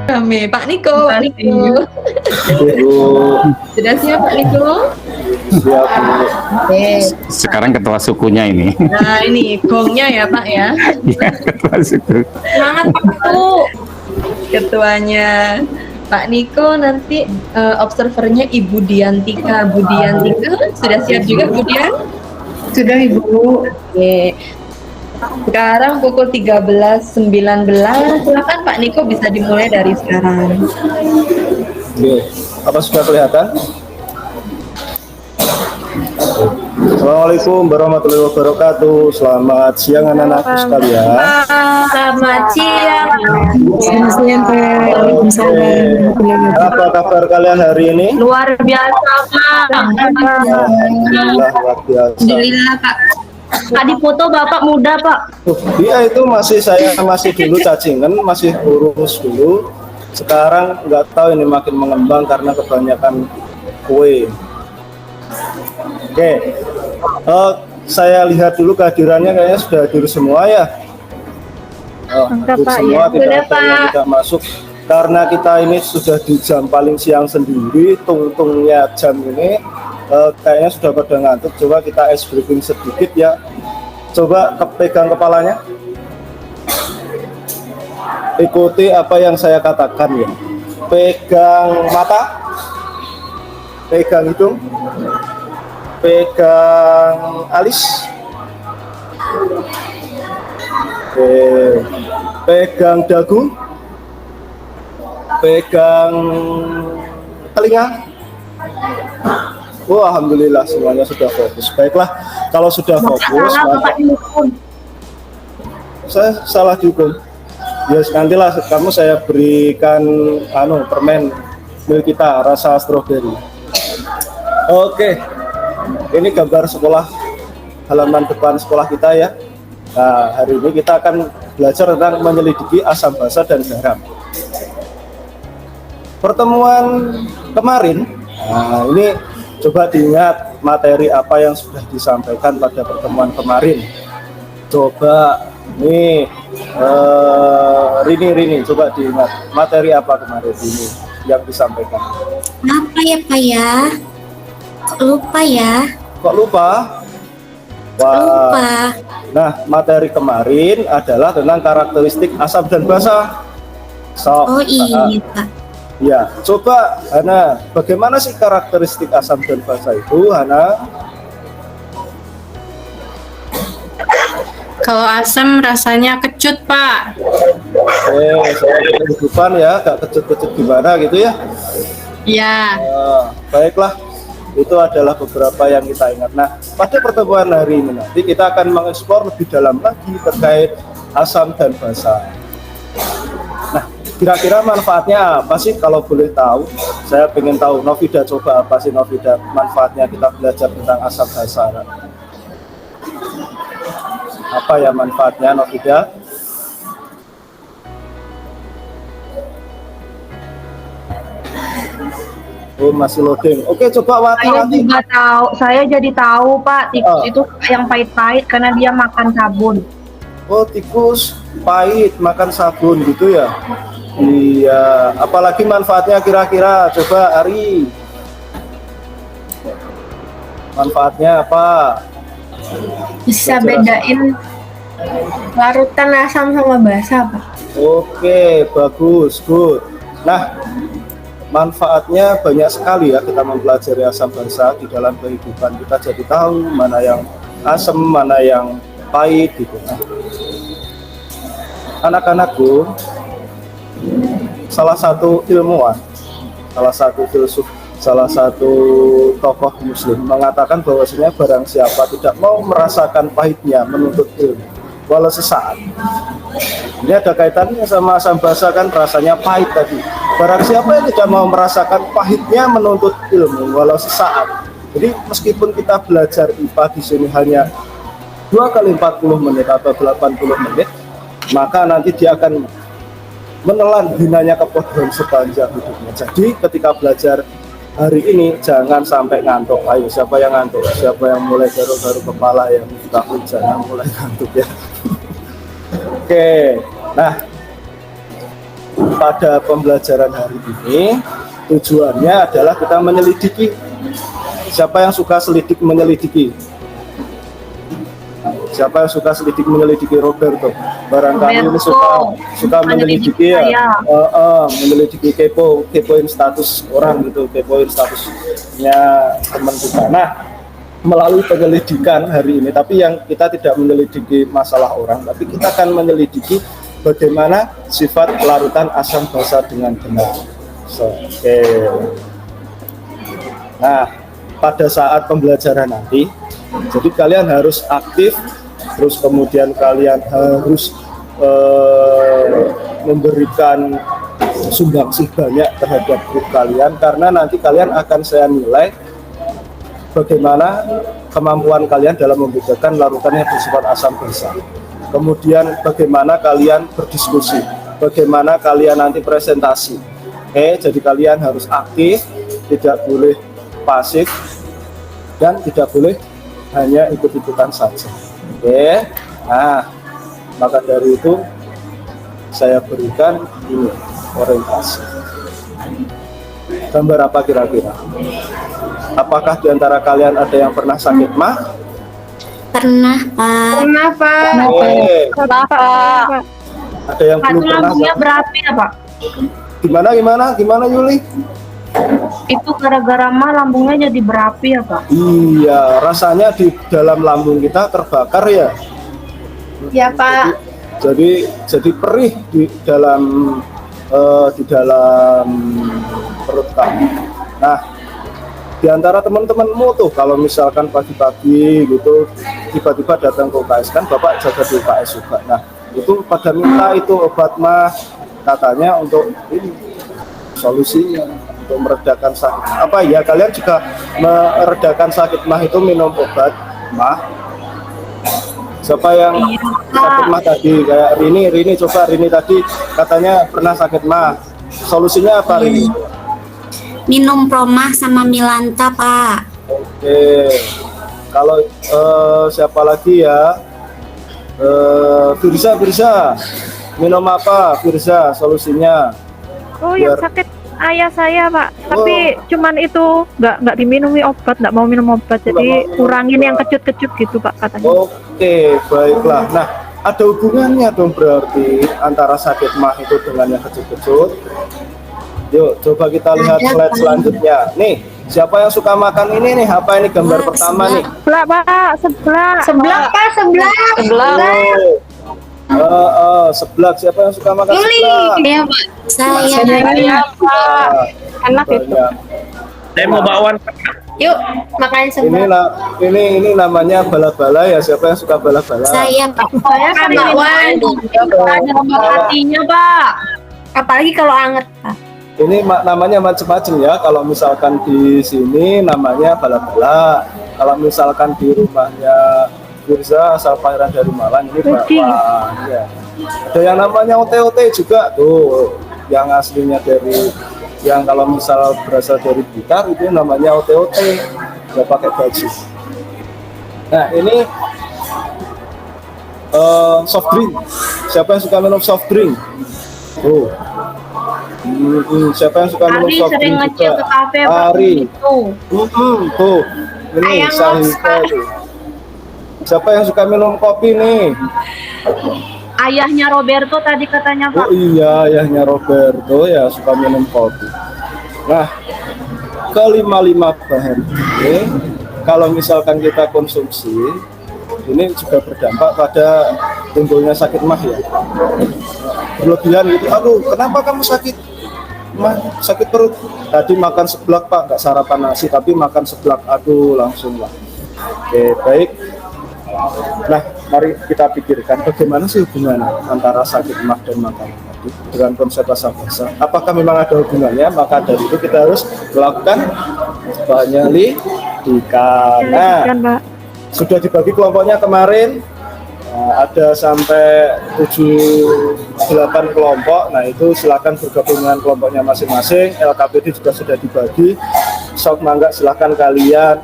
Rame. Pak Niko, Pak Niko. Sudah siap Pak Niko? Siap. Oke. Sekarang ketua sukunya ini. Nah ini gongnya ya Pak ya. Iya, ketua suku. Semangat Pak Tuh. Ketuanya Pak Niko, nanti observernya Ibu Diantika. Bu Diantika sudah siap juga Bu Dian? Sudah Ibu. Oke. Sekarang pukul 13.19. Silakan Pak Niko, bisa dimulai dari sekarang. Oke. Apa sudah kelihatan? Assalamualaikum warahmatullahi wabarakatuh. Selamat siang anak-anakku sekalian. Selamat siang. Selamat siang Pak. Waalaikumsalam. Apa kabar kalian hari ini? Luar biasa Pak. Alhamdulillah luar biasa. Alhamdulillah Pak. Tadi foto Bapak muda Pak. Iya itu saya masih dulu cacingan, masih kurus dulu. Sekarang nggak tahu ini makin mengembang karena kebanyakan kue. Oke, saya lihat dulu kehadirannya kayaknya sudah hadir semua ya. Hadir semua, tidak ada yang tidak masuk. Karena kita ini sudah di jam paling siang sendiri, tungtungnya jam ini kayaknya sudah pada ngantuk. Coba kita ice breaking sedikit ya. Coba pegang kepalanya. Ikuti apa yang saya katakan ya. Pegang mata, pegang hidung, pegang alis, pegang dagu, pegang telinga. Oh, alhamdulillah semuanya sudah fokus. Baiklah, kalau sudah fokus, maka saya salah dihukum. Ya, nantilah kamu saya berikan permen milik kita rasa stroberi. Oke. Ini gambar sekolah, halaman depan sekolah kita ya. Nah, hari ini kita akan belajar tentang menyelidiki asam basa dan garam. Pertemuan kemarin, nah ini coba diingat materi apa yang sudah disampaikan pada pertemuan kemarin. Coba nih, Rini, coba diingat materi apa kemarin ini yang disampaikan. Apa ya Pak ya? Kok lupa ya? Kok lupa? Wah. Lupa. Nah, materi kemarin adalah tentang karakteristik asam dan basa. Oh iya Pak. Ya, coba Hana, bagaimana sih karakteristik asam dan basa itu, Hana? Kalau asam rasanya kecut Pak. Soal kehidupan ya, gak kecut-kecut gimana gitu ya? Ya. Baiklah, itu adalah beberapa yang kita ingat. Nah, pada pertemuan hari ini nanti kita akan mengeksplor lebih dalam lagi terkait asam dan basa. Nah, kira-kira manfaatnya apa sih kalau boleh tahu? Saya ingin tahu, Novida, coba apa sih Novida manfaatnya kita belajar tentang asam basa? Apa ya manfaatnya Novida? Oh, masih loading. Oke, coba Wati. Saya juga tahu, saya jadi tahu Pak, tikus itu yang pahit-pahit karena dia makan sabun. Oh, tikus pahit makan sabun gitu ya? Iya, apalagi manfaatnya kira-kira? Coba Ari. Manfaatnya apa? Bisa bedain larutan asam sama basa Pak. Oke, bagus, good. Nah, manfaatnya banyak sekali ya kita mempelajari asam basa di dalam kehidupan kita, jadi tahu mana yang asam, mana yang pahit gitu. Anak-anakku, salah satu ilmuwan, salah satu filsuf, salah satu tokoh muslim mengatakan bahwasanya barang siapa tidak mau merasakan pahitnya menuntut ilmu walau sesaat. Ini ada kaitannya sama asam basa kan, rasanya pahit tadi. Barang siapa yang tidak mau merasakan pahitnya menuntut ilmu walau sesaat. Jadi meskipun kita belajar IPA di sini hanya 2 kali 40 menit atau 80 menit, maka nanti dia akan menelan hinanya kebodohan sepanjang hidupnya. Jadi ketika belajar hari ini jangan sampai ngantuk. Ayo, siapa yang ngantuk? Siapa yang mulai garuk-garuk kepala, yang takut jangan mulai ngantuk ya. Oke, nah pada pembelajaran hari ini tujuannya adalah kita menyelidiki. Siapa yang suka selidik menyelidiki? Siapa yang suka selidik menyelidiki? Roberto. Barangkali ini suka menyelidiki ya. Menyelidiki kepoin status orang gitu, kepoin statusnya teman kita. Nah, melalui penyelidikan hari ini, tapi yang kita tidak menyelidiki masalah orang, tapi kita akan menyelidiki bagaimana sifat larutan asam basa dengan benar. Oke. Nah, pada saat pembelajaran nanti, jadi kalian harus aktif, terus kemudian kalian harus memberikan sumbangsih banyak terhadap grup kalian, karena nanti kalian akan saya nilai bagaimana kemampuan kalian dalam membedakan larutan yang bersifat asam basa. Kemudian bagaimana kalian berdiskusi, bagaimana kalian nanti presentasi. Oke, jadi kalian harus aktif, tidak boleh pasif, dan tidak boleh hanya ikut-ikutan saja. Oke, nah maka dari itu saya berikan ini orientasi. Gambar apa kira-kira? Apakah di antara kalian ada yang pernah sakit mah? Pernah, Pak. Pernah, Pak. Oke. Kenapa? Ada yang belum pernah? Lambungnya berapi ya, Pak? Gimana Yuli? Itu gara-gara mah lambungnya jadi berapi ya, Pak? Iya, rasanya di dalam lambung kita terbakar ya. Ya, Pak. Jadi perih di dalam perut kamu. Nah, di antara teman-temanmu tuh kalau misalkan pagi-pagi gitu tiba-tiba datang ke UKS, kan Bapak jaga di UKS juga. Nah, itu pada minta itu obat mah, katanya untuk ini solusinya untuk meredakan sakit. Apa ya, kalian juga meredakan sakit mah itu minum obat mah? Siapa yang sakit mah tadi? Kayak Rini coba, Rini tadi katanya pernah sakit mah. Solusinya apa, Rini? Minum Promah sama Milanta, Pak. Oke. Kalau siapa lagi ya? Firza. Minum apa, Firza? Solusinya? Oh, yang sakit ayah saya, Pak. Tapi cuman itu nggak diminumi obat, nggak mau minum obat. Jadi kurangin yang kecut-kecut gitu, Pak, katanya. Oke, baiklah. Nah, ada hubungannya dong berarti antara sakit mah itu dengan yang kecut-kecut. Yuk, coba kita lihat slide selanjutnya. Nih, siapa yang suka makan ini nih? Apa ini gambar pertama nih? Sebelah, Pak, sebelah. Sebelah, Pak, sebelah. Seblak. Siapa yang suka makan seblak? Iya, Pak. Saya. Pak. Enak itu. Banyak. Saya mau bakwan. Yuk, makan sebelah. Ini namanya bala-bala ya. Siapa yang suka bala-bala? Saya, Pak. Saya kan bakwan. ada obat hatinya, Pak. Apalagi kalau anget, Pak. Ini namanya macam-macam ya. Kalau misalkan di sini namanya bala-bala. Kalau misalkan di rumahnya Firza asal Pangeran dari Malang, ini bakwan. Ya. Ada yang namanya ote-ote juga tuh, yang aslinya dari, yang kalau misal berasal dari Blitar itu namanya ote-ote, nggak pakai baju. Nah ini soft drink. Siapa yang suka minum soft drink? Tuh. Siapa yang suka minum soft drink juga? ke kafe, Pak. Ari. Tuh. Tuh. Ini Ayang Sahika tuh. Siapa yang suka minum kopi nih? Ayahnya Roberto tadi katanya, Pak. Oh iya, ayahnya Roberto ya suka minum kopi. Nah, kelima bahan ini kalau misalkan kita konsumsi, ini juga berdampak pada timbulnya sakit mah ya. Berlebihan gitu, aduh kenapa kamu sakit mah, sakit perut? Tadi makan seblak Pak, nggak sarapan nasi tapi makan seblak, aduh langsung lah. Oke, baik. Nah, mari kita pikirkan bagaimana sih hubungan antara sakit mah dan makan tadi dengan konsep asam basa. Apakah memang ada hubungannya? Maka dari itu kita harus melakukan penyelidikan. Nah, sudah dibagi kelompoknya kemarin, ada sampai 7-8 kelompok. Nah, itu silakan bergabung dengan kelompoknya masing-masing. LKPD juga sudah dibagi. Sok mangga silakan kalian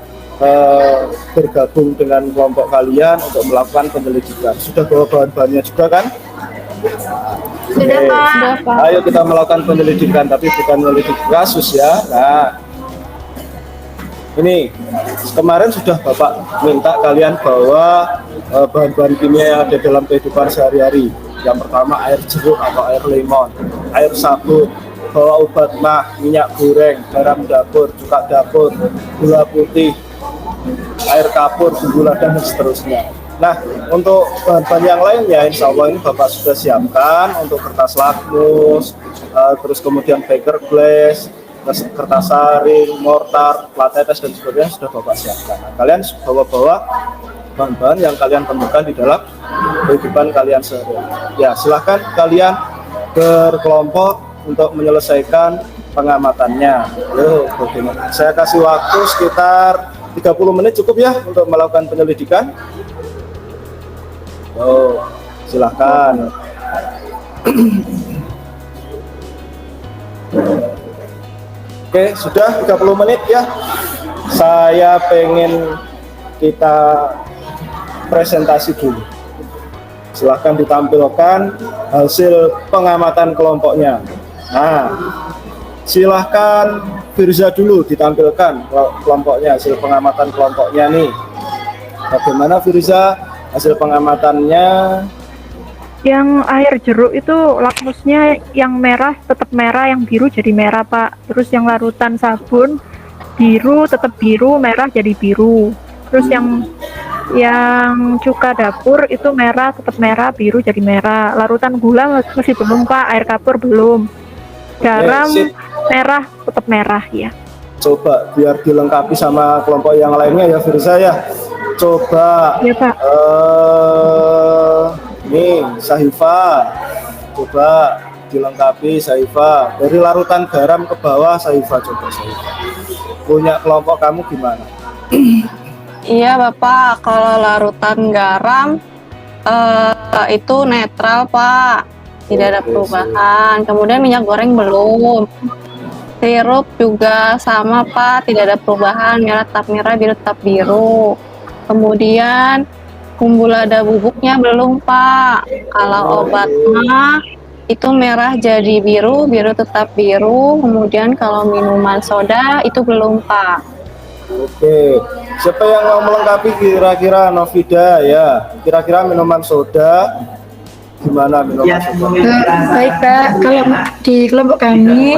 bergabung dengan kelompok kalian untuk melakukan penyelidikan. Sudah bawa bahan-bahannya juga kan? Sudah, Oke. Pak. Sudah, Pak. Ayo kita melakukan penyelidikan, tapi bukan menyelidik kasus ya. Nah, ini kemarin sudah Bapak minta kalian bawa bahan-bahan kimia yang ada dalam kehidupan sehari-hari. Yang pertama air jeruk atau air lemon, air sabun, bawa obat mah, minyak goreng, garam dapur, cuka dapur, gula putih, air kapur, bumbu lada, dan seterusnya. Nah, untuk bahan-bahan yang lainnya, insya Allah ini Bapak sudah siapkan untuk kertas lakmus, terus kemudian paper glass, terus kertas saring, mortar, plat tetes, dan sebagainya sudah Bapak siapkan. Nah, kalian bawa-bawa bahan-bahan yang kalian temukan di dalam kehidupan kalian sehari-hari. Ya, silahkan kalian berkelompok untuk menyelesaikan pengamatannya. Yo, bagaimana? Saya kasih waktu sekitar 30 menit cukup ya untuk melakukan penyelidikan. Oh, silahkan. Oke, sudah 30 menit ya. Saya pengen kita presentasi dulu. Silahkan ditampilkan hasil pengamatan kelompoknya. Nah, silahkan Firza dulu ditampilkan kelompoknya, hasil pengamatan kelompoknya nih. Bagaimana Firza hasil pengamatannya? Yang air jeruk itu lakmusnya yang merah tetap merah, yang biru jadi merah, Pak. Terus yang larutan sabun biru tetap biru, merah jadi biru. Terus yang cuka dapur itu merah tetap merah, biru jadi merah. Larutan gula masih belum, Pak. Air kapur belum. Garam sip. merah tetap merah ya. Coba biar dilengkapi sama kelompok yang lainnya ya Firza ya. Coba Ya, Pak. nih Sahifa, coba dilengkapi Sahifa. Dari larutan garam ke bawah Sahifa, coba Sahifa. Punya kelompok kamu gimana? Iya Bapak, kalau larutan garam itu netral Pak, tidak ada Oke, perubahan. Kemudian minyak goreng belum. Sirup juga sama Pak, tidak ada perubahan, merah tetap merah, biru tetap biru. Kemudian bumbu lada bubuknya belum Pak. Kalau obat mah itu merah jadi biru, biru tetap biru. Kemudian kalau minuman soda itu belum Pak. Oke, siapa yang mau melengkapi kira-kira Novida ya? Kira-kira minuman soda gimana minuman soda? Baik Pak, kalau di kelompok kami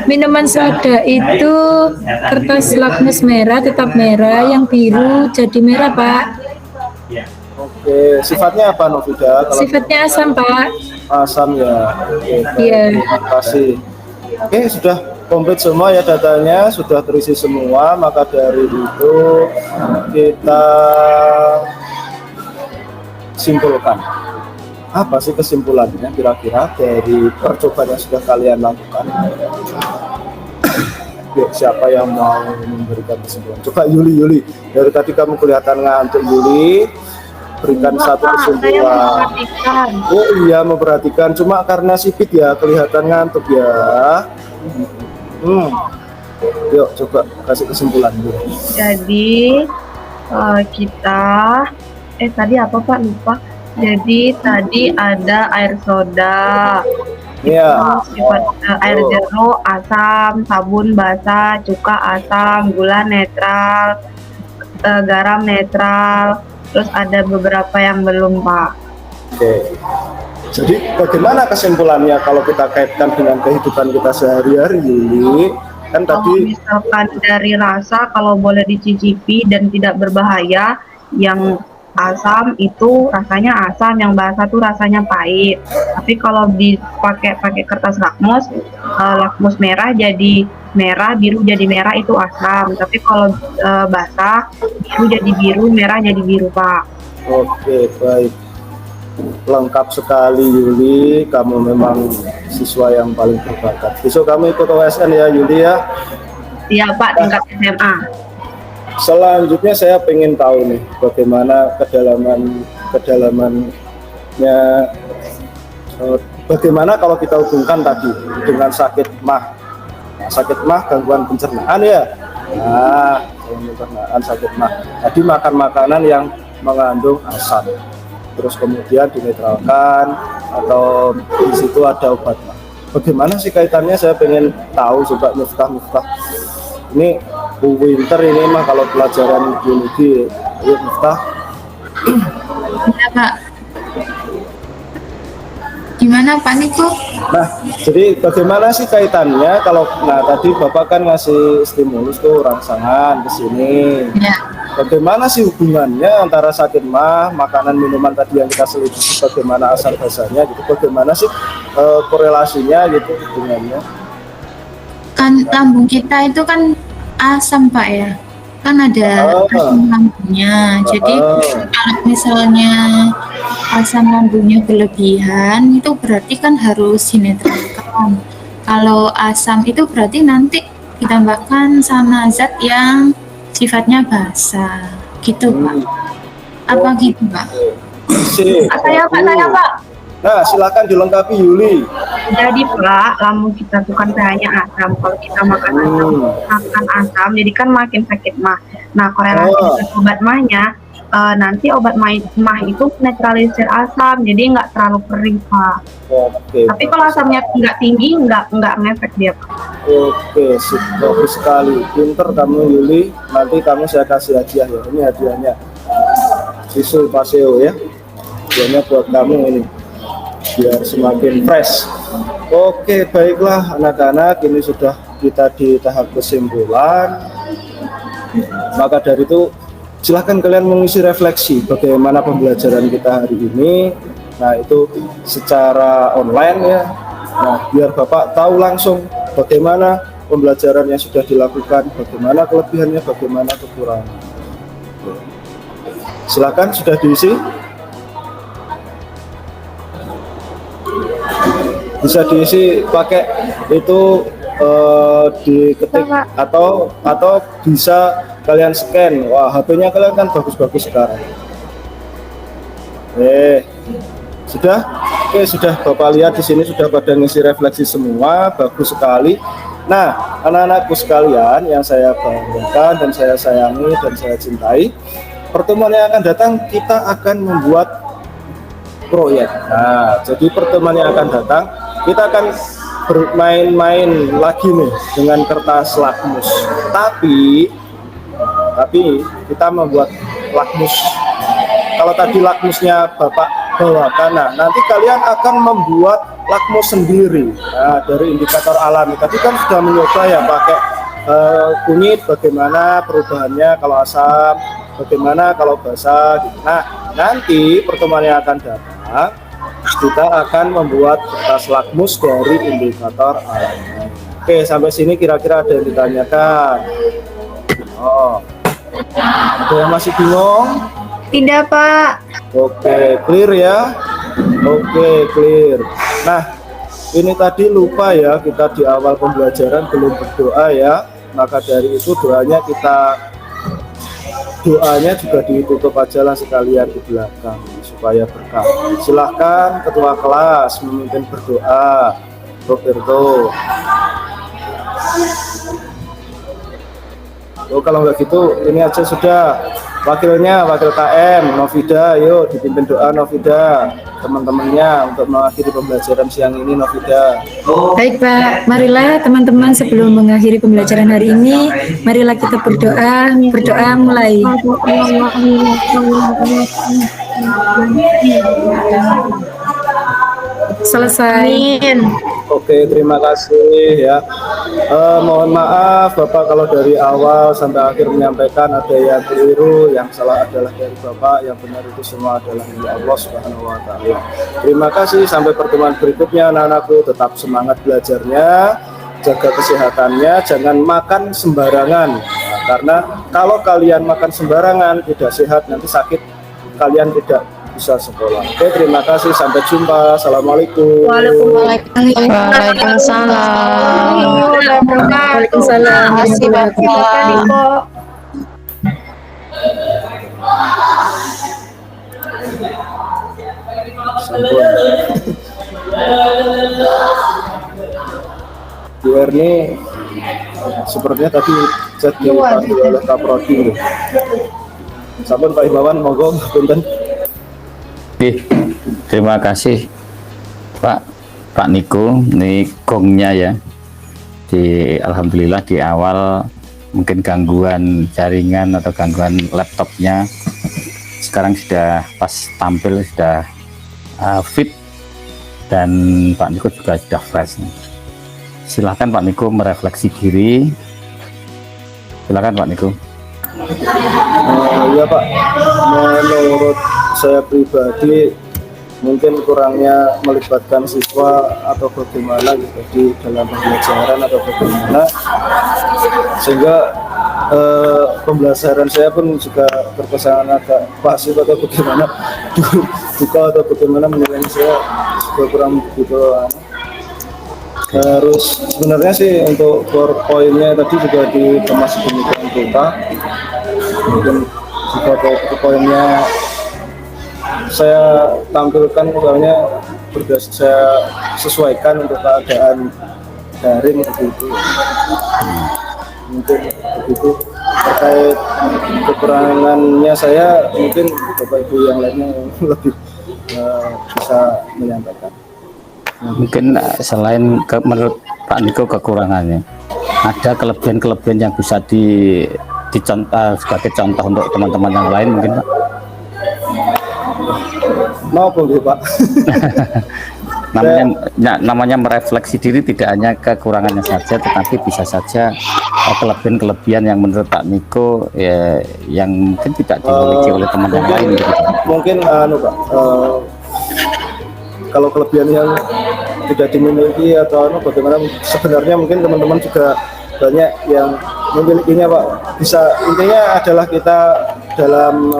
minuman soda itu kertas lakmus merah tetap merah, yang biru jadi merah Pak. Oke, sifatnya apa Novida? Kalau Sifatnya asam Pak. asam ya. Oke, Iya. terima kasih. Oke, sudah komplit semua ya datanya, sudah terisi semua. Maka dari itu kita simpulkan. Apa sih kesimpulannya kira-kira dari percobaan yang sudah kalian lakukan? Yuk, siapa yang mau memberikan kesimpulan? Coba Yuli. Dari tadi kamu kelihatan ngantuk Yuli. Berikan satu Saya kesimpulan. memperhatikan. Oh iya, memperhatikan. Cuma karena sipit ya, kelihatan ngantuk ya. Yuk, coba kasih kesimpulan dulu. Jadi kita tadi apa Pak, lupa. Jadi tadi ada air soda, Iya. sifat air jeruk asam, sabun basah, cuka asam, gula netral, garam netral. Terus ada beberapa yang belum Pak. Oke. Jadi bagaimana kesimpulannya kalau kita kaitkan dengan kehidupan kita sehari-hari, Yuli? Kan Kalau tadi misalkan dari rasa, kalau boleh dicicipi dan tidak berbahaya, yang asam itu rasanya asam, yang basah tuh rasanya pahit. Tapi kalau pakai kertas lakmus, lakmus merah jadi merah, biru jadi merah itu asam. Tapi kalau basah, biru jadi biru, merah jadi biru Pak. oke, baik. Lengkap sekali Yuli, kamu memang siswa yang paling berbakat. Besok kamu ikut OSN ya Yuli ya. Iya Pak, tingkat SMA. Selanjutnya saya pengen tahu nih bagaimana kedalamannya, bagaimana kalau kita hubungkan tadi dengan sakit mah. Sakit mah gangguan pencernaan ya. Nah, gangguan pencernaan sakit mah. Tadi makan makanan yang mengandung asam. Terus kemudian dinetralkan atau di situ ada obat mah. Bagaimana sih kaitannya? Saya pengen tahu coba Miftah. Ini Bu Winter ini mah kalau pelajaran biologi, ayo Miftah. Ya, Pak. Gimana Pak Niko? Nah, jadi bagaimana sih kaitannya kalau tadi Bapak kan ngasih stimulus tuh rangsangan ke sini. Ya. Bagaimana sih hubungannya antara sakit mah, makanan minuman tadi yang kita selidiki bagaimana asal basahnya gitu. Bagaimana sih korelasinya gitu hubungannya? Kan lambung kita itu kan asam Pak ya. Kan ada asam lambungnya. Jadi kalau misalnya asam lambungnya berlebihan itu berarti kan harus dinetralkan. Kalau asam itu berarti nanti ditambahkan sama zat yang sifatnya basah gitu Pak. Apa gitu Pak? Saya Pak. Nah, silakan dilengkapi Yuli. Jadi Pak, lambung kita tuh kan hanya asam. Kalau kita makan asam, jadi kan makin sakit mah. Nah, korelasi dengan obat mahnya, nanti obat mah itu netralisir asam, jadi nggak terlalu perih Pak. Oke. Tapi kalau asamnya nggak tinggi, nggak ngefek dia Pak. Oke, bagus sekali. Pinter kamu Yuli. Nanti kamu saya kasih hadiah ya. Ini hadiahnya. Susu Paseo ya. Hadiahnya buat kamu ini. Biar semakin fresh. Oke, baiklah anak-anak, ini sudah kita di tahap kesimpulan. Maka dari itu silahkan kalian mengisi refleksi bagaimana pembelajaran kita hari ini. Nah, itu secara online ya. Nah, biar Bapak tahu langsung bagaimana pembelajaran yang sudah dilakukan, bagaimana kelebihannya, bagaimana kekurangan. Silakan sudah diisi. Bisa diisi pakai itu diketik atau bisa kalian scan. Wah, HP-nya kalian kan bagus-bagus sekarang. Sudah? Oke, sudah Bapak lihat di sini sudah pada ngisi refleksi semua, bagus sekali. Nah, anak-anakku sekalian yang saya banggakan dan saya sayangi dan saya cintai, pertemuan yang akan datang kita akan membuat proyek. Nah, jadi pertemuan yang akan datang kita akan bermain-main lagi nih dengan kertas lakmus. Tapi kita membuat lakmus. Kalau tadi lakmusnya Bapak bawakan, nah nanti kalian akan membuat lakmus sendiri. Nah, dari indikator alami. Tadi kan sudah mencoba ya pakai kunyit, bagaimana perubahannya kalau asam, bagaimana kalau basah. Gitu. Nah, nanti pertemuan yang akan datang kita akan membuat kertas lakmus dari indikator alami. Oke, sampai sini kira-kira ada yang ditanyakan? Oh, ada yang masih bingung? Tidak Pak. Oke, clear ya? Oke, clear. Nah, ini tadi lupa ya, kita di awal pembelajaran belum berdoa ya. Maka dari itu doanya juga ditutup aja lah sekalian di belakang supaya berkah. Silahkan ketua kelas memimpin berdoa, Roberto. Oh, kalau nggak gitu ini aja sudah. Wakilnya, wakil KM, Novida, yuk dipimpin doa Novida, teman-temannya untuk mengakhiri pembelajaran siang ini Novida. Baik Pak, marilah teman-teman sebelum mengakhiri pembelajaran hari ini, marilah kita berdoa mulai. Selesai. Oke, terima kasih ya. Mohon maaf Bapak kalau dari awal sampai akhir menyampaikan ada yang keliru, yang salah adalah dari Bapak, yang benar itu semua adalah dari Allah Subhanahu wa taala. Terima kasih, sampai pertemuan berikutnya anak-anakku, tetap semangat belajarnya, jaga kesehatannya, jangan makan sembarangan. Nah, karena kalau kalian makan sembarangan tidak sehat, nanti sakit, kalian tidak bisa sekolah. Oke, terima kasih, sampai jumpa. Assalamualaikum. Waalaikumsalam. Waalaikumsalam. Terima kasih Bapak. Bu Erni sepertinya tadi jadi oleh Kaprodi. Sampun Pak Himawan, monggo punten. Terima kasih Pak Niko, ini gongnya ya. Alhamdulillah di awal mungkin gangguan jaringan atau gangguan laptopnya, sekarang sudah pas tampil sudah fit, dan Pak Niko juga sudah fresh. Silahkan Pak Niko merefleksi diri. Silahkan Pak Niko. Ya Pak, menurut saya pribadi mungkin kurangnya melibatkan siswa atau bagaimana gitu di dalam pembelajaran atau bagaimana, sehingga pembelajaran saya pun juga terkesan agak pasif atau bagaimana, duka atau bagaimana, menilai saya juga kurang begitu. Terus sebenarnya sih untuk powerpointnya tadi juga dikemas demikian rupa, mungkin juga powerpointnya saya tampilkan misalnya berdasar saya sesuaikan untuk keadaan daring begitu. Mungkin begitu. Terkait kekurangannya saya, mungkin Bapak Ibu yang lainnya yang lebih bisa menyampaikan. Mungkin selain menurut Pak Niko kekurangannya, ada kelebihan-kelebihan yang bisa dicontoh sebagai contoh untuk teman-teman yang lain mungkin Pak? Mau boleh Pak. namanya merefleksi diri tidak hanya kekurangannya saja, tetapi bisa saja kelebihan-kelebihan yang menurut Pak Niko ya, yang mungkin tidak dimiliki oleh teman yang lain gitu. Mungkin Pak, kalau kelebihan yang tidak dimiliki atau bagaimana, sebenarnya mungkin teman-teman juga banyak yang memilikinya Pak. Bisa, intinya adalah kita dalam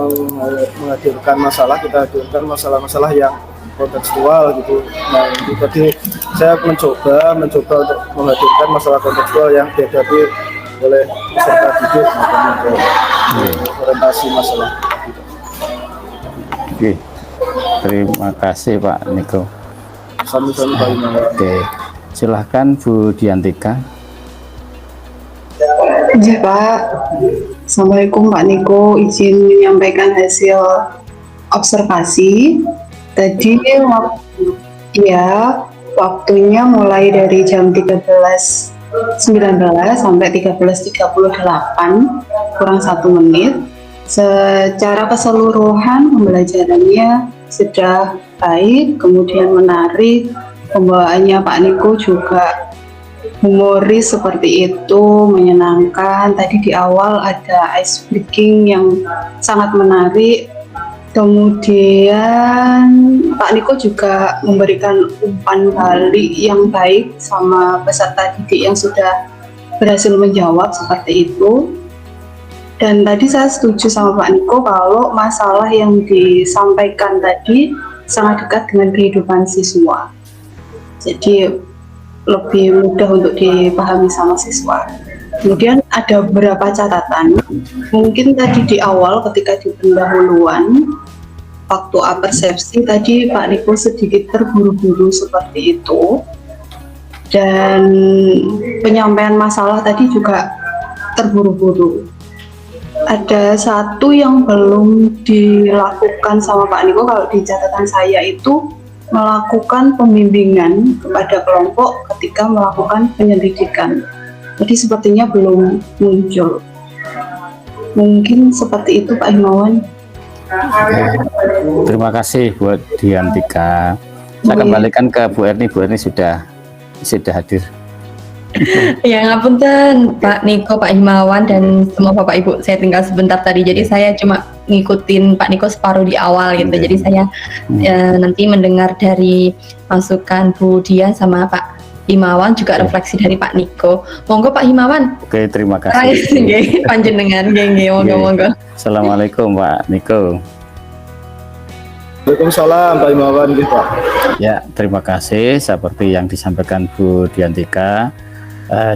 menghadirkan masalah, kita hadirkan masalah-masalah yang kontekstual gitu. Nah, jadi saya mencoba untuk menghadirkan masalah kontekstual yang dihadapi oleh peserta didik maupun orientasi masalah gitu. Oke, terima kasih Pak Niko. Sami-sami Pak Imam. Oke, silahkan Bu Diantika. Ya Pak, Assalamualaikum Pak Niko, izin menyampaikan hasil observasi. Tadi waktunya mulai dari jam 13.19 sampai 13.38, kurang 1 menit. Secara keseluruhan pembelajarannya sudah baik, kemudian menarik, pembawaannya Pak Niko juga humoris seperti itu, menyenangkan. Tadi di awal ada ice breaking yang sangat menarik. Kemudian Pak Niko juga memberikan umpan balik yang baik sama peserta didik yang sudah berhasil menjawab seperti itu. Dan tadi saya setuju sama Pak Niko kalau masalah yang disampaikan tadi sangat dekat dengan kehidupan siswa. Jadi lebih mudah untuk dipahami sama siswa. Kemudian ada beberapa catatan. Mungkin tadi di awal ketika di pendahuluan waktu apersepsi tadi Pak Niko sedikit terburu-buru seperti itu. Dan penyampaian masalah tadi juga terburu-buru. Ada satu yang belum dilakukan sama Pak Niko kalau di catatan saya itu melakukan pembimbingan kepada kelompok ketika melakukan penyelidikan. Jadi sepertinya belum muncul. Mungkin seperti itu Pak Himawan. Terima kasih buat Diantika. Saya kembalikan ke Bu Erni. Bu Erni sudah hadir. Ya ngapunten Pak Niko, Pak Himawan, dan semua Bapak Ibu. Saya tinggal sebentar tadi, jadi saya cuma ngikutin Pak Niko separuh di awal gitu. Jadi saya nanti mendengar dari masukan Bu Dian sama Pak Himawan, juga refleksi dari Pak Niko. Monggo Pak Himawan. Oke, terima kasih. Panjenengan, monggo. Assalamualaikum Pak Niko. Waalaikumsalam Pak Himawan gitu Pak. Ya, terima kasih. Seperti yang disampaikan Bu Diantika,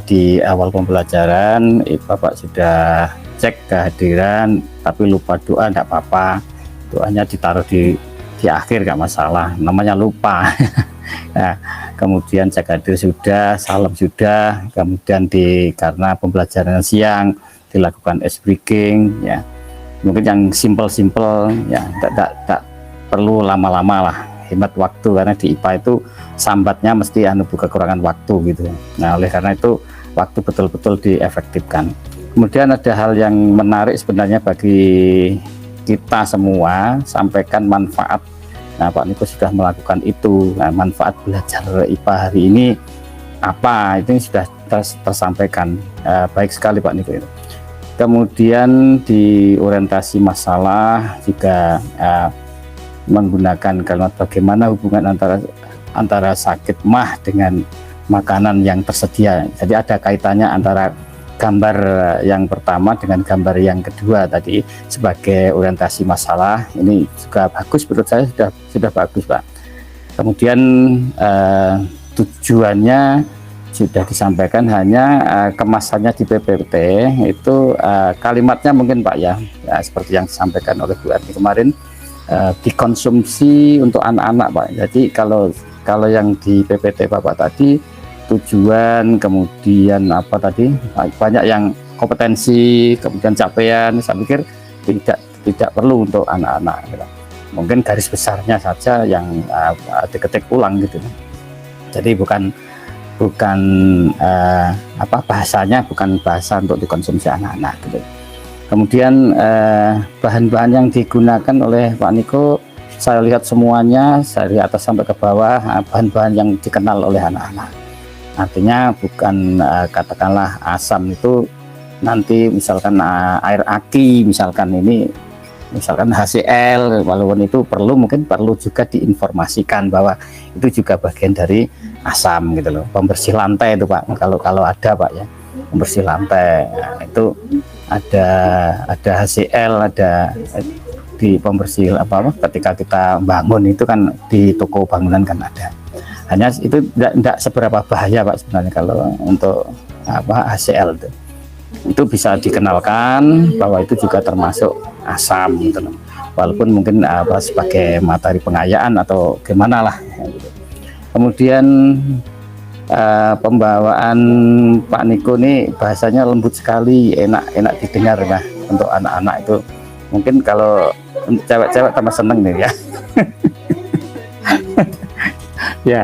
di awal pembelajaran Bapak sudah cek kehadiran, tapi lupa doa, tidak apa-apa. Doanya ditaruh di akhir, nggak masalah, namanya lupa. Nah, kemudian cek hadir sudah, salam sudah, kemudian karena pembelajaran siang dilakukan ice breaking, ya mungkin yang simple ya, tidak perlu lama-lama lah, hemat waktu, karena di IPA itu sambatnya mesti kekurangan waktu gitu. Nah, oleh karena itu waktu betul-betul diefektifkan. Kemudian ada hal yang menarik sebenarnya bagi kita semua, sampaikan manfaat. Nah, Pak Niko sudah melakukan itu. Nah, manfaat belajar IPA hari ini apa? Itu sudah tersampaikan. Baik sekali Pak Niko itu. Kemudian di orientasi masalah juga menggunakan kalimat bagaimana hubungan antara sakit mah dengan makanan yang tersedia. Jadi ada kaitannya antara gambar yang pertama dengan gambar yang kedua tadi sebagai orientasi masalah. Ini juga bagus, menurut saya sudah bagus Pak. Kemudian tujuannya sudah disampaikan, hanya kemasannya di PPT itu kalimatnya mungkin Pak ya, seperti yang disampaikan oleh Bu Erni kemarin, dikonsumsi untuk anak-anak Pak. Jadi kalau yang di PPT Bapak tadi tujuan, kemudian apa tadi, banyak yang kompetensi, kemudian capaian, saya pikir tidak perlu untuk anak-anak gitu. Mungkin garis besarnya saja yang diketik ulang gitu. Jadi bukan bahasanya bukan bahasa untuk dikonsumsi anak-anak gitu. Kemudian bahan-bahan yang digunakan oleh Pak Niko, saya lihat semuanya dari atas sampai ke bawah bahan-bahan yang dikenal oleh anak-anak. Artinya bukan katakanlah asam itu nanti misalkan air aki, misalkan HCl, walaupun itu mungkin perlu juga diinformasikan bahwa itu juga bagian dari asam gitu loh. Pembersih lantai itu Pak, kalau ada Pak ya, pembersih lantai, nah, itu ada HCl, ada di pembersih ketika kita bangun itu kan di toko bangunan kan ada. Hanya itu tidak seberapa bahaya Pak sebenarnya kalau untuk HCl itu bisa dikenalkan bahwa itu juga termasuk asam gitu loh. Walaupun mungkin sebagai materi pengayaan atau gimana lah gitu. Kemudian pembawaan Pak Niko ini bahasanya lembut sekali, enak didengar nah, untuk anak-anak itu. Mungkin kalau untuk cewek-cewek tambah seneng nih ya. ya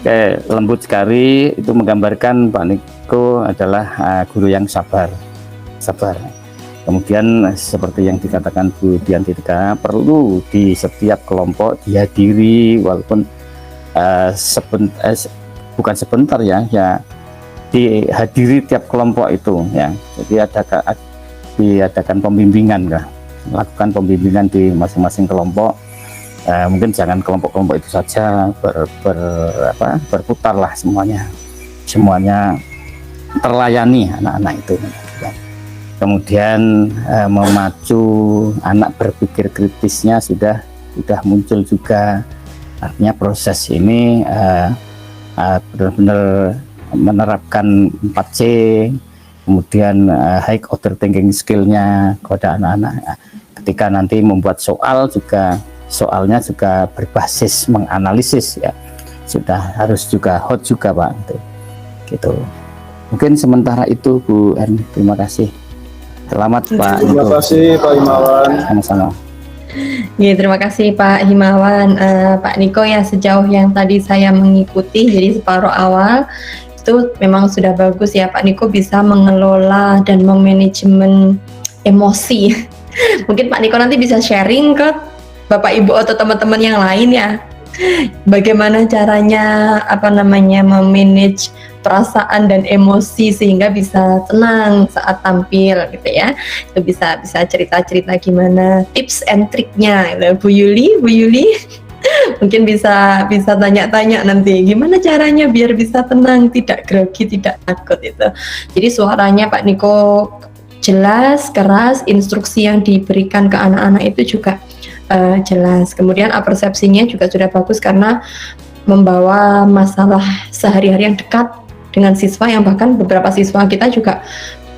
kayak lembut sekali, itu menggambarkan Pak Niko adalah guru yang sabar. Kemudian seperti yang dikatakan Bu Diantika, perlu di setiap kelompok dihadiri walaupun bukan sebentar ya dihadiri tiap kelompok itu ya. Jadi diadakan pembimbingan lah, lakukan pembimbingan di masing-masing kelompok. Mungkin jangan kelompok-kelompok itu saja berputar lah, semuanya terlayani anak-anak itu. Kemudian memacu anak berpikir kritisnya sudah muncul juga. Artinya proses ini benar-benar menerapkan 4C, kemudian high order thinking skill-nya kepada anak-anak. Ketika nanti membuat soalnya juga berbasis menganalisis ya, sudah harus juga hot juga Pak gitu. Mungkin sementara itu Bu Erni, terima kasih. Selamat Pak. Terima kasih Pak Himawan. Sama-sama. Ya, terima kasih Pak Himawan. Pak Niko ya, sejauh yang tadi saya mengikuti, jadi separuh awal itu memang sudah bagus ya Pak Niko bisa mengelola dan memanajemen emosi. Mungkin Pak Niko nanti bisa sharing ke Bapak Ibu atau teman-teman yang lain ya, bagaimana caranya memanage perasaan dan emosi sehingga bisa tenang saat tampil gitu ya. Itu bisa cerita-cerita gimana tips and triknya Bu Yuli mungkin bisa tanya-tanya nanti gimana caranya biar bisa tenang, tidak grogi, tidak takut itu. Jadi suaranya Pak Niko jelas, keras, instruksi yang diberikan ke anak-anak itu juga jelas. Kemudian persepsinya juga sudah bagus karena membawa masalah sehari-hari yang dekat dengan siswa, yang bahkan beberapa siswa kita juga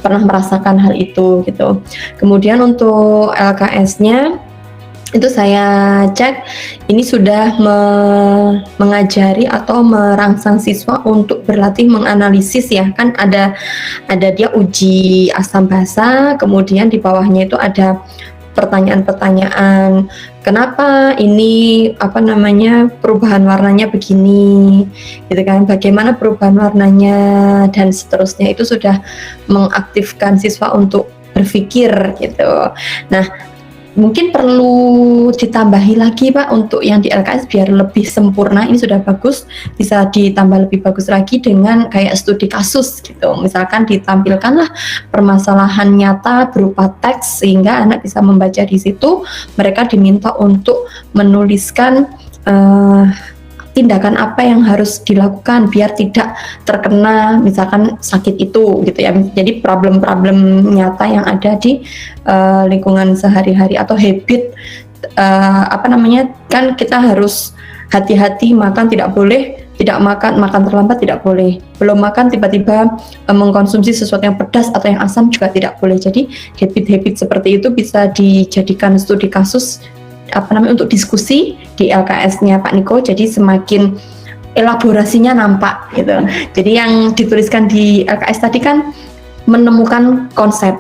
pernah merasakan hal itu gitu. Kemudian untuk LKS-nya itu saya cek ini sudah mengajari atau merangsang siswa untuk berlatih menganalisis ya, kan ada dia uji asam basa, kemudian di bawahnya itu ada pertanyaan-pertanyaan, kenapa ini perubahan warnanya begini, gitu kan? Bagaimana perubahan warnanya dan seterusnya, itu sudah mengaktifkan siswa untuk berpikir gitu. Nah, mungkin perlu ditambahi lagi Pak untuk yang di LKS biar lebih sempurna. Ini sudah bagus, bisa ditambah lebih bagus lagi dengan kayak studi kasus gitu. Misalkan ditampilkanlah permasalahan nyata berupa teks sehingga anak bisa membaca di situ. Mereka diminta untuk menuliskan tindakan apa yang harus dilakukan biar tidak terkena misalkan sakit itu gitu ya. Jadi problem-problem nyata yang ada di lingkungan sehari-hari atau habit kan kita harus hati-hati makan, tidak boleh tidak makan terlambat tidak boleh, belum makan tiba-tiba mengkonsumsi sesuatu yang pedas atau yang asam juga tidak boleh. Jadi habit-habit seperti itu bisa dijadikan studi kasus untuk diskusi di LKS-nya Pak Niko, jadi semakin elaborasinya nampak gitu. Jadi yang dituliskan di LKS tadi kan menemukan konsep,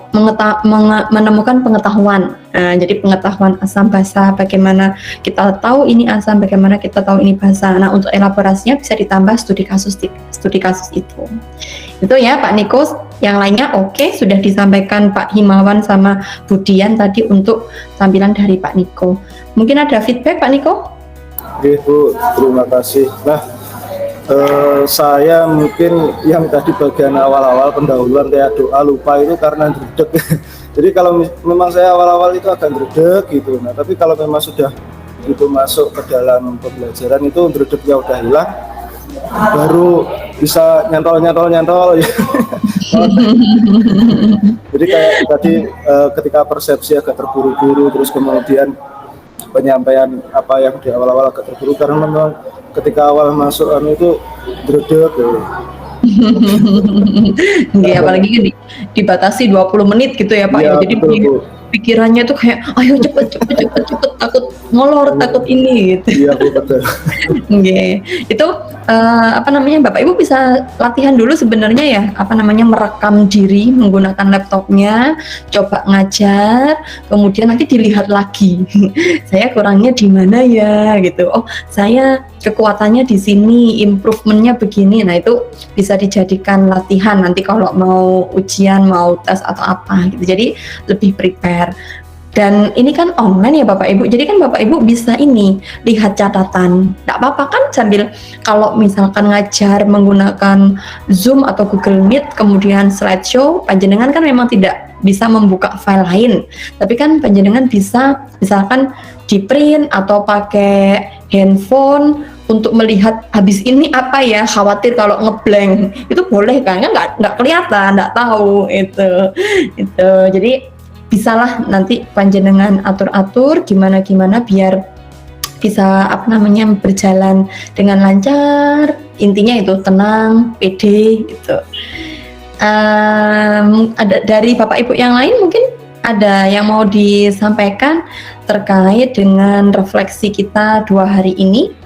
menemukan pengetahuan. Jadi pengetahuan asam basa, bagaimana kita tahu ini asam, bagaimana kita tahu ini basa. Nah, untuk elaborasinya bisa ditambah studi kasus itu. Itu ya Pak Niko. Yang lainnya oke, sudah disampaikan Pak Himawan sama Bu Dian tadi untuk tampilan dari Pak Niko. Mungkin ada feedback Pak Niko? Oke Bu, terima kasih. Nah, saya mungkin yang tadi bagian awal-awal pendahuluan kayak doa lupa itu karena dredeg. Jadi kalau memang saya awal-awal itu agak dredeg gitu. Nah, tapi kalau memang sudah itu masuk ke dalam pembelajaran itu dredegnya udah hilang, baru bisa nyantol ya. Jadi kayak tadi ketika persepsi agak terburu-buru, terus kemudian penyampaian apa yang di awal-awal agak terburu karena memang ketika awal masuk itu dredeg gitu. Apalagi kan dibatasi 20 menit gitu ya Pak ya. Jadi betul, pikirannya tuh kayak ayo cepet takut ngolor, takut ini gitu. Iya betul. Itu Bapak Ibu bisa latihan dulu sebenarnya ya, merekam diri menggunakan laptopnya, coba ngajar, kemudian nanti dilihat lagi. Saya kurangnya di mana ya gitu. Oh, saya kekuatannya di sini, improvementnya begini. Nah, itu bisa dijadikan latihan nanti kalau mau ujian, mau tes atau apa gitu. Jadi lebih prepare. Dan ini kan online ya Bapak Ibu, jadi kan Bapak Ibu bisa lihat catatan. Nggak apa-apa kan sambil kalau misalkan ngajar menggunakan Zoom atau Google Meet, kemudian slideshow, panjenengan kan memang tidak bisa membuka file lain. Tapi kan panjenengan bisa misalkan di print atau pakai handphone untuk melihat habis ini apa ya, khawatir kalau ngeblank. Itu boleh kan nggak kelihatan, nggak tahu itu. Jadi bisalah nanti panjenengan atur-atur gimana biar bisa berjalan dengan lancar. Intinya itu tenang, pede gitu. Ada dari Bapak Ibu yang lain mungkin ada yang mau disampaikan terkait dengan refleksi kita 2 hari ini?